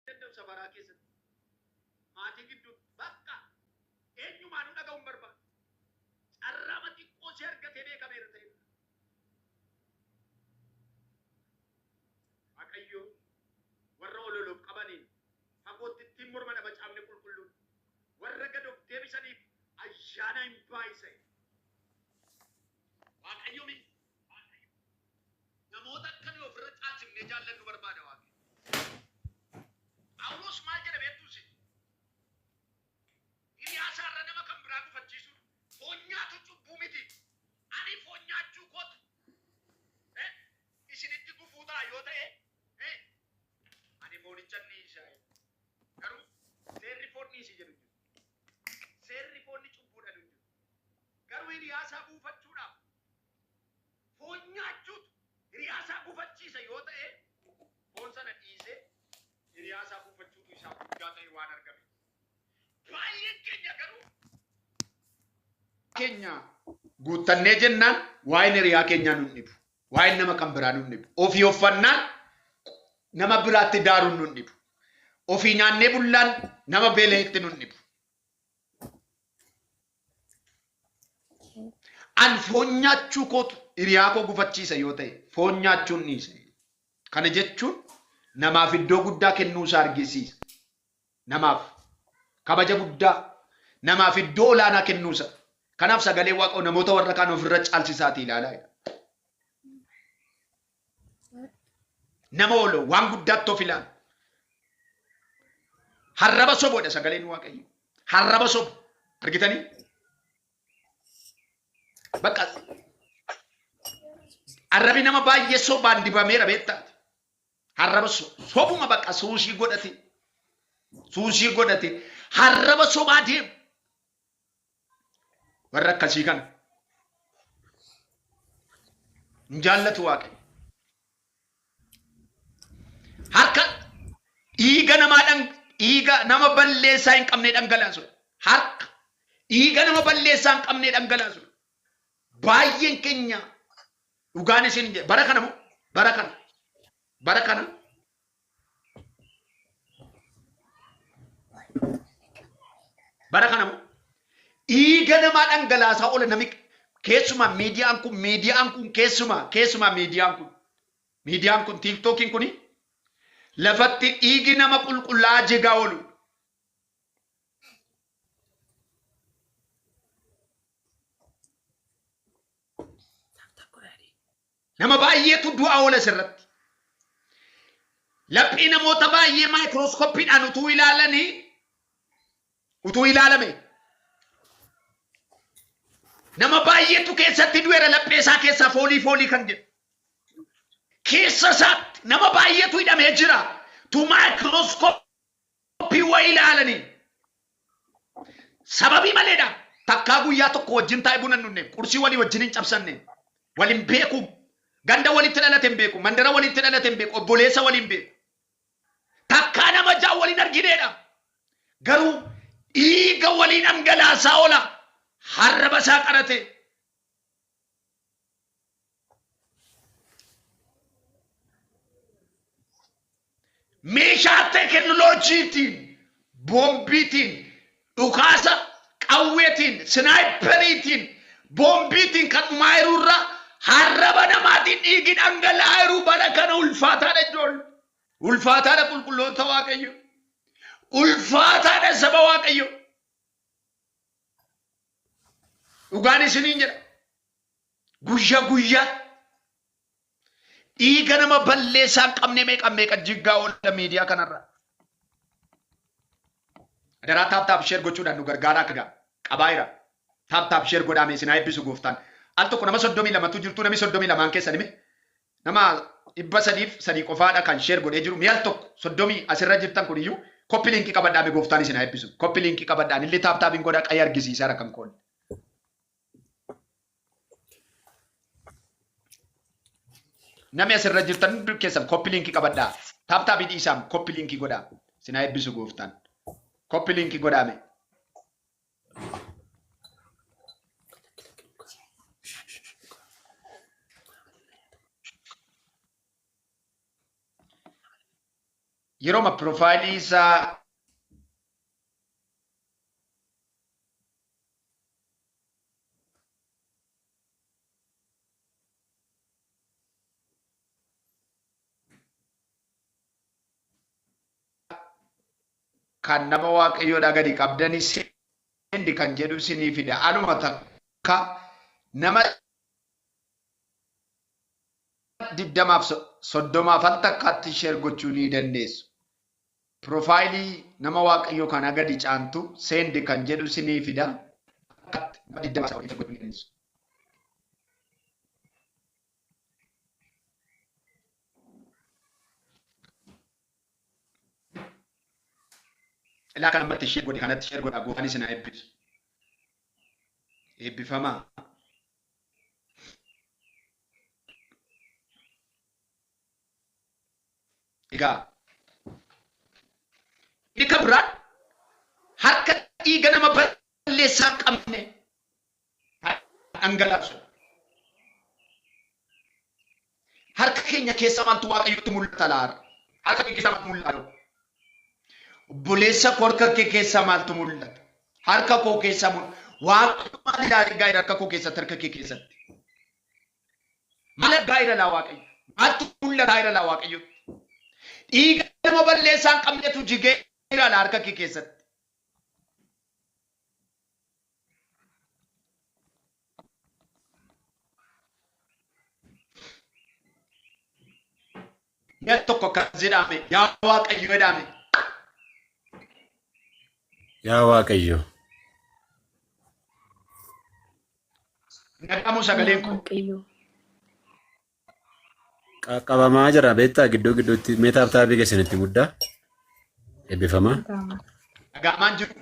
Danda'u safaraa keessatti maatii gidduu bakka eenyumaan dhaga'uun barbaadu. Carraa xiqqoo si argatee beekameera ta'e. Waaqayyo warra ololof qabaniin fagootti ittiin morma nama caamne qulqulluun warra gad of deebisaniif ayyaana hin baay'ise. Waaqayyo namoota akkamii ofirra caalchifnee jaallannu barbaada Waaqayyo. Phaawulos maal jedha beektuusi? Hiriyaasaarra nama kan biraa gufachiisu foon nyaatu cubbuu miti. Ani foon nyaachuu kootu isinitti gufuu ta'a yoo ta'e ani foonicha dhiisa. Garuu seerri foon dhiisi jedhu jiru. Seerri foonni cubbuudha jiru. Garuu hiriyaasaa buufachuudhaaf foon nyaachuutu hiriyaasaa gufachiisa yoo ta'e foon sana dhiisee hiriyaasaa buufachuutu isaa guddaa ta'e waan argame. Baay'een keenya garuu keenya guuttannee jennaan waa'een hiriyaa keenyaa nun dhibu. Waa'een nama kan biraa nun dhibu. Ofii uffannaan nama biraatti daaruun nun dhibu. Ofii nyaannee bullaan nama beeleetti nun dhibu. An foon nyaachuu kootu hiriyaa koo gufachiisa yoo ta'e foon nyaachuun dhiise. Kana jechuun namaaf iddoo guddaa kennuusaa argisiisa. Namaaf kabaja guddaa namaaf iddoo olaanaa kennuusa. Kanaaf sagalee Waaqaa namoota warra kaan ofirra caalchisaati ilaalaa. Nama oolu waan guddaatti of ilaala. Harraba soboodha sagaleen Waaqayyo. Harraba sobo argitanii? Bakka arrabi nama baay'ee sobaan dibameera beektaati. Harraba sobuma bakka suushii godhate. Suushii godhate. Harraba sobaa deemu. Warra akkasii kana. Hin jaallatu Waaqayyo. Harka dhiiga namaadhaan dhiiga nama balleessaa hin qabne dhangalaasu. Harka dhiiga nama balleessaa hin qabne dhangalaasu. Baay'een keenya dhugaan isin bara kana moo bara kana bara kana bara kana moo dhiiga namaa dhangalaasaa oola nami keessumaa miidiyaan kun keessumaa miidiyaan kun tiiktookiin kuni lafatti dhiigi nama qulqullaa'aa jigaa oolu. Nama baay'eetu du'a oola sirratti. Laphii namoota baay'ee maayikirooskooppiidhaan utuu ilaalame. Nama baay'eetu keessatti du'eera laphee isaa keessaa foolii kan jedhu. Keessa isaatti nama baay'eetu hidhamee jira. Tu maayikirooskooppii waa ilaalanii. Sababii maleedha. Takkaa guyyaa tokko wajjin taa'ee buna hin dhunne. Qursii walii wajjin hin cabsanne. Waliin beeku. Ganda walitti dhalate hin beeku. Mandara walitti dhalate hin beeku. Obboleessa waliin beeku. Takkaa nama ja'a waliin argineedha. Garuu dhiiga waliin dhangalaasaa oola. Harraba isaa qarate. Meeshaa teekinooloojiitiin, boombiitiin, dhukaasa qawweetiin, sinaayiperiitiin, boombiitiin kan dhumaa jiruurra harraba namaatiin dhiigi dhangala'aa jiru bara kana ulfaataadha ijoollee. Ulfaataadha qulqulloota Waaqayyo. Ulfaataadha saba Waaqayyo. Dhugaan isiniin jedha. Guyyaa dhiiga nama balleessaa hin qabne meeqa jiggaa oola miidiyaa kanarra. Adaraa taap sheer gochuudhaan nu gargaaraa akka qabaa jira. Taap sheer godhaame isin haa eebbisu gooftaan. Al tokko nama 32tu jirtu namni 32 keessan hime. Nama 303 qofaadha kan sheer godhee jiru. Mi'al tokko 30 asirra jirtan kun iyyuu koppi liinkii qabadhaame gooftaan isin haa eebbisu. Koppi liinkii qabadhaan illee taapin godhaa qayyee argisiisaa rakkan koon. Namni asirra jirtan keessan koppi liinkii qabadhaa. Taapin dhiisaan koppi liinkii godhaa. Isin haa eebbisu gooftaan. Koppi liinkii godhaame. yeroo ma profaayilii isaa kan nama waaqayyoodhaa gadi qabdanii sendi kan jedhu sinii fida. Aluma takka nama 20 fi 30 takkaatti share gochuu ni dandeessu. Profaayilii nama waaqayyoo kana gadi caantu sendi kan jedhu sinii fida. 20 gochuu ni dandeessu. Ilaa kanatti share godhi kanatti share godha gooftaan isin haa eebbisu. Eebbifamaa. Egaa inni kan biraan harka dhiiga nama balleessaa hin qabne dhangalaasu. Harka keenya keessa maaltu waaqayyotti mul'ata laara? Harka keenya keessa maaltu mul'ata? Obboleessa koo harka kee keessa maaltu mul'ata? Harka koo keessa waaqayyo maal ilaalee gaa'ira harka koo keessatti harka kee keessatti? Maal gaa'ira laa waaqayyo? Maaltu mul'ata gaa'ira laa waaqayyo? Dhiiga nama balleessaa hin qabnetu jigee jira laa harka kee keessatti. Mi'a tokko akkas jedhame yaa waaqayyo jedhame. Yaa waaqayyo. Nagamu sagaleen koo. Qaqqabamaa jira beektaa gidduu gidduutti meetaaf taabii keessanitti guddaa eebbifamaa. Nagaamaan jiru.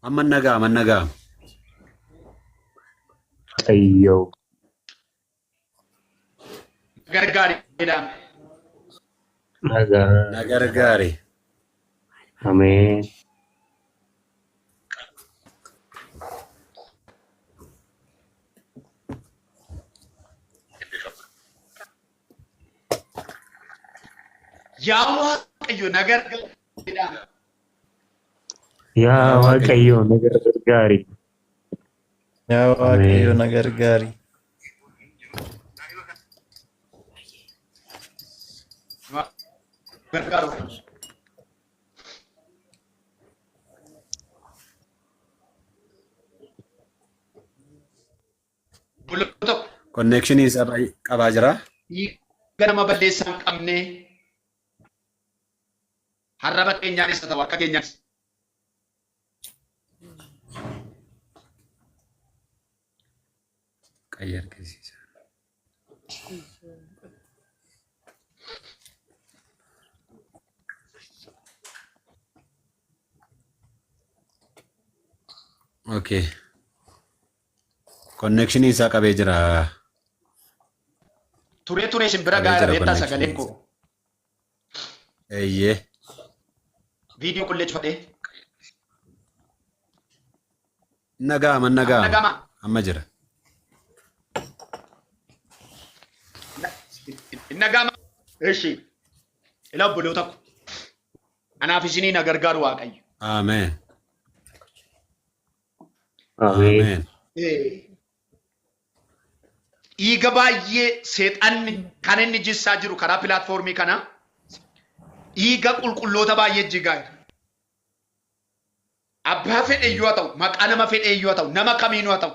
Amma nagaa. Ayyo. Gargaari jedhame. Nagargaari. Ameen. Yaa waaqayyo nagargaari jedhame. Yaa waaqayyo nagargaari. Yaa waaqayyo nagargaari. Gargaaru. Bultoota Konnekshinii isaa qabaa jira. dhiiga nama balleessaa hin qabne harraba keenyaanis haa ta'u harka keenyaanis. Qayyee argisiisa. Okay. Konnekshinii isaa qabee jira. Turee simbira gaara beektaa sagaleen koo. Eeyyee. Viidiyoo qulleeffadhee. Nagaama. Nagaama. Amma jira. Nagaama. Eeshi. Ila obboloota ko. Anaaf isinii na gargaaru waaqayyo. Ameen. Ameen. Dhiiga baay'ee seexanni kan inni jissaa jiru karaa pilaatfoormii kana dhiiga qulqulloota baay'ee jigaa jira. Abbaa fedhe iyyuu haa ta'u, maqaa nama fedhe iyyuu haa ta'u, nama kamiinuu haa ta'u.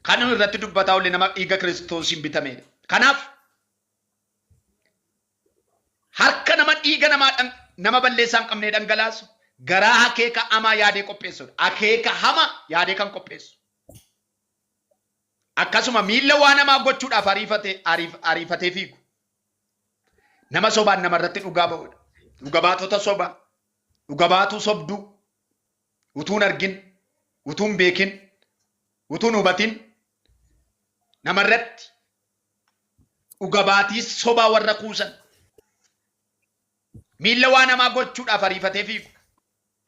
Kan irratti dubbataa olle nama dhiiga Kiristoosiin bitamedha. Kanaaf harka nama dhiiga nama balleessaa hin qabne dhangalaasu garaa akeeka hamaa yaadee qopheessudha. Akeeka hamaa yaadee kan qopheessu. Akkasuma miilla waa namaa gochuudhaaf ariifatee fiigu. Nama sobaan namarratti dhugaa ba'udha. Dhuga baatota sobaa. Dhuga baatuu sobduu. Utuun argin. Utuun beekin. Utuun hubatin. Namarratti dhuga baatii sobaa warra kuusan. Miilla waa namaa gochuudhaaf ariifatee fiigu.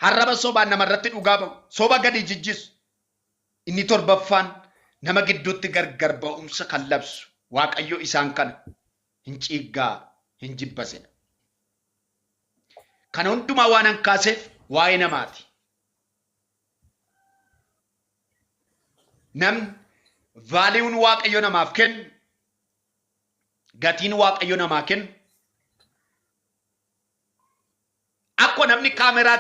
Harraba sobaan namarratti dhugaa ba'u. Soba gadi jijjisu. Inni torbaffaan nama gidduutti gargar ba'umsa kan labsu waaqayyo isaan kana. hin ciiggaa, hin jibbasedha. Kana hundumaa waan an kaaseef waa'ee namaati. Namni vaaliyuun Waaqayyo namaaf kennu, gatiin Waaqayyo namaa kennu, akkuma namni kaameraa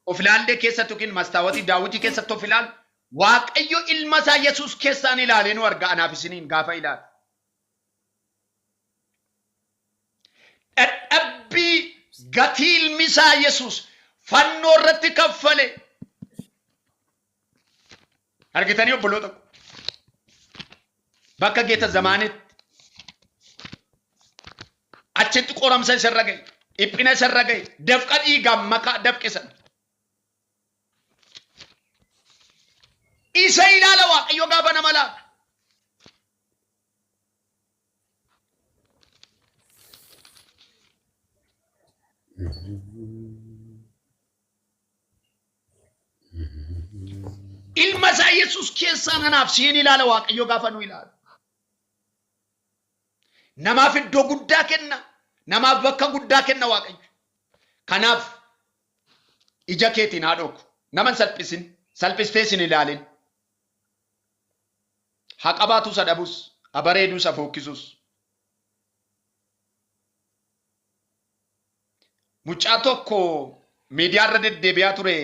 of ilaallee keessatti yookiin mastaawotii daawwitii keessatti of ilaalu, Waaqayyo ilma isaa Yesuus keessaan ilaalee nu arga anaaf isiniin gaafa ilaalu. Dadhabbii gatii ilmi isaa Yesuus fannoo irratti kaffale. Argitanii obboloota bakka geeta zamaanitti achitti qoramsa isarra gahe, dhiphina isarra gahe, dafqa dhiigaan makaa dafqisan. Isa ilaala Waaqayyo gaafa nama laala. Ilma isaa Yesuus keessaan anaaf siin ilaala Waaqayyo gaafa nu ilaala. Namaaf iddoo guddaa kenna, namaaf bakka guddaa kenna Waaqayyo. Kanaaf ija keetiin haa dhokku, nama salphisin, salphistee sin ilaalin. Haa qabaatus haa dhabus, haa bareedus haa fookkisus. Mucaa tokko miidiyaa irra deddeebi'aa ture.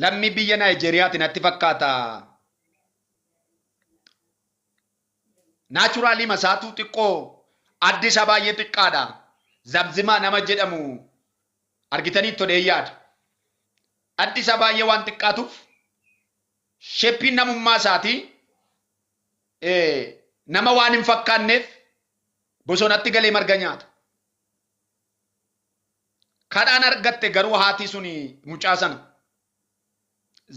Lammii biyya Naayijeeriyaatiin natti fakkaata. Naachuraalii masaatuu xiqqoo addi isaa baay'ee xiqqaadha. Zamzimaa nama jedhamu argitanii tolee yaada. Addi isaa baay'ee waan xiqqaatuuf sheppiin namummaa isaatii nama waan hin fakkaanneef bosonatti galee marga nyaata. Kadhaan argatte garuu haati suni mucaa sana.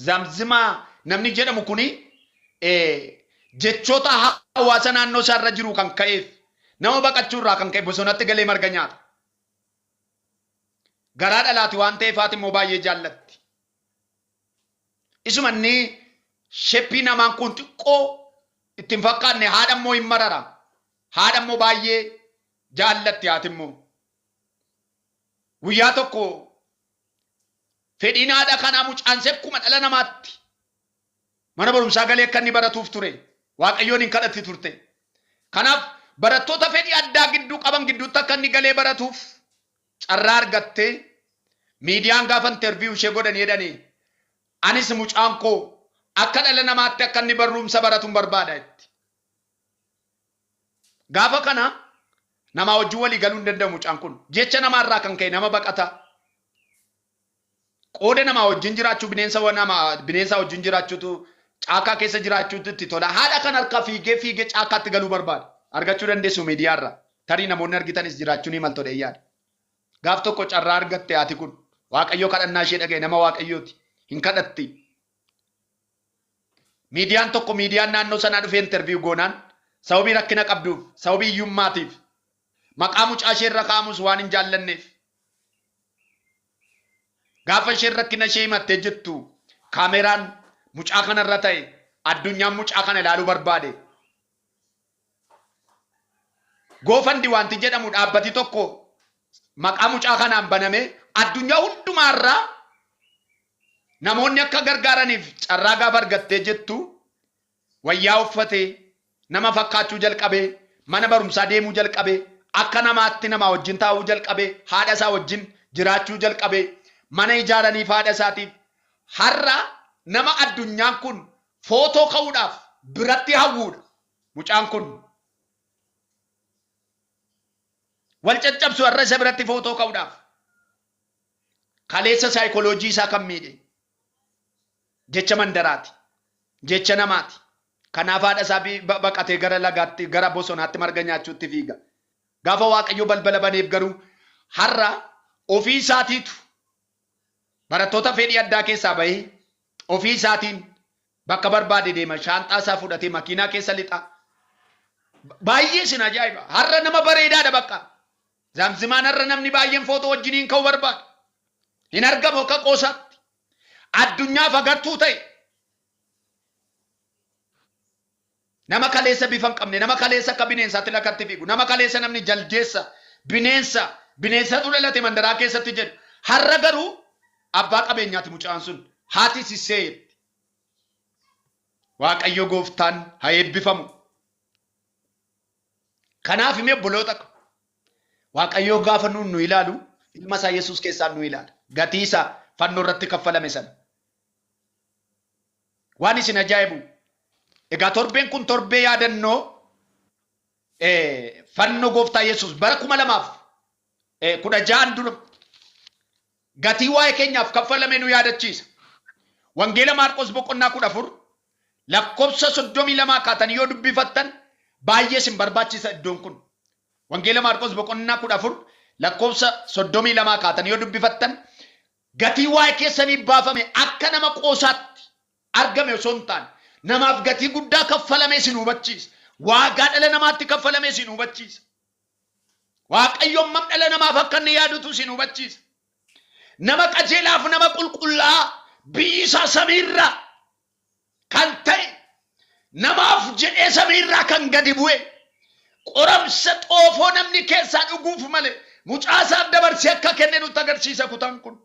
Zamzimaa namni jedhamu kuni jechoota hawaasa naannoo isaarra jiru kan ka'eef nama baqachuurraa kan ka'e bosonatti galee marga nyaata. Garaa dhalaati waan ta'eef haati immoo baay'ee jaallatti. Isuma inni sheppii namaan kun xiqqoo ittiin fakkaanne haadha immoo hin marara. Haadha immoo baay'ee jaallatti haati immoo. Guyyaa tokko fedhiin haadha kanaa mucaan akkuma dhala namaatti mana barumsaa galee akka inni baratuuf ture. Waaqayyoon hin kadhatti turte. Kanaaf barattoota fedhii addaa gidduu qaban gidduutti akka inni galee baratuuf carraa argattee miidiyaan gaafa interviyuu ishee godhanii jedhanii anis mucaan koo akka dhala namaatti akka inni barumsa baratuun barbaada jetti. Gaafa kana nama wajjin walii galuu hin danda'u mucaan kun. Jecha namaarraa kan ka'e nama baqata. Qooda nama wajjin jiraachuu bineensa wajjin jiraachuutu caakaa keessa jiraachuutu itti tola. Haadha kan harkaa fiigee caakaatti galuu barbaada. Argachuu dandeessu miidiyaarra. Tarii namoonni argitanis jiraachuu ni maltoo dheeyyaadha. Gaaf tokko carraa argatte haati kun Waaqayyoo kadhannaa ishee dhaga'e nama Waaqayyooti. Hin kadhatti. Miidiyaan tokko miidiyaan naannoo sanaa dhufee interviyuu goonaan sababii rakkina qabduuf sababii hiyyummaatiif maqaa mucaa ishee irra kaa'amus waan hin jaallanneef gaafa isheen rakkina ishee himattee jettu kaameraan mucaa kanarra ta'e addunyaan mucaa kana ilaaluu barbaade. Goofandi wanti jedhamu dhaabbati tokko maqaa mucaa kanaan baname addunyaa hundumaarraa namoonni akka gargaaraniif carraa gaafa argattee jettu wayyaa uffatee nama fakkaachuu jalqabee mana barumsaa deemuu jalqabee akka namaatti nama wajjin taa'uu jalqabee haadha isaa wajjin jiraachuu jalqabee mana ijaaraniif haadha isaatiif har'a nama addunyaan kun footoo ka'uudhaaf biratti hawwuudha. Mucaan kun wal caccabsu har'a isa biratti footoo ka'uudhaaf kaleessa saayikooloojii isaa kan miidhe jecha mandaraati, jecha namaati. Kanaaf haadha isaa baqatee gara lagaatti gara bosonaatti marga nyaachuutti fiiga. Gaafa Waaqayyo balbala baneef garuu har'a ofii isaatiitu barattoota fedhii addaa keessaa bahee ofii isaatiin bakka barbaade deema. Shaanxaa isaa fudhatee makiinaa keessa lixa. Baay'ee sin ajaa'iba. Har'a nama bareedaadha bakka. Zamzimaan har'a namni baay'een footoo wajjiniin ka'uu barbaada. Hin argamu akka qoosaatti. Addunyaaf agartuu ta'e. Nama kaleessa bifan qabne, nama kaleessa akka bineensaatti lakkatti fiigu, nama kaleessa namni jaldeessa, bineensa dhalate mandaraa keessatti jedhu. Har'a garuu abbaa qabeenyaati mucaan sun. Haati sisee Waaqayyo gooftaan haa eebbifamu. Kanaaf himee obboloota Waaqayyo gaafa nu ilaalu ilma isaa Yesuus keessaan nu ilaala. Gatii isaa fannoo irratti kaffalame sana. Waan isin ajaa'ibu. Egaa torbeen kun torbee yaadannoo fannoo gooftaa Yesuus bara 2016 dura gatii waa'ee keenyaaf kaffalame nu yaadachiisa. Wangeela Maarqos boqonnaa 14 lakkoofsa 32 kaatan yoo dubbifattan baay'ee sin barbaachisa iddoon kun. Wangeela Maarqos boqonnaa 14 lakkoofsa 32 kaatan yoo dubbifattan gatii waa'ee keessanii baafame akka nama qoosaatti argame osoo hin taane namaaf gatii guddaa kaffalame isin hubachiisa. Waagaa dhala namaatti kaffalame isin hubachiisa. Waaqayyoon mam dhala namaaf akka inni yaadutu isin hubachiisa. Nama qajeelaaf nama qulqullaa'aa biyyi isaa samiirraa kan ta'e namaaf jedhee samiirraa kan gadi bu'e qoramsa xoofoo namni keessaa dhuguuf malee mucaasaaf dabarsee akka kenne nutti agarsiisa kutaan kun.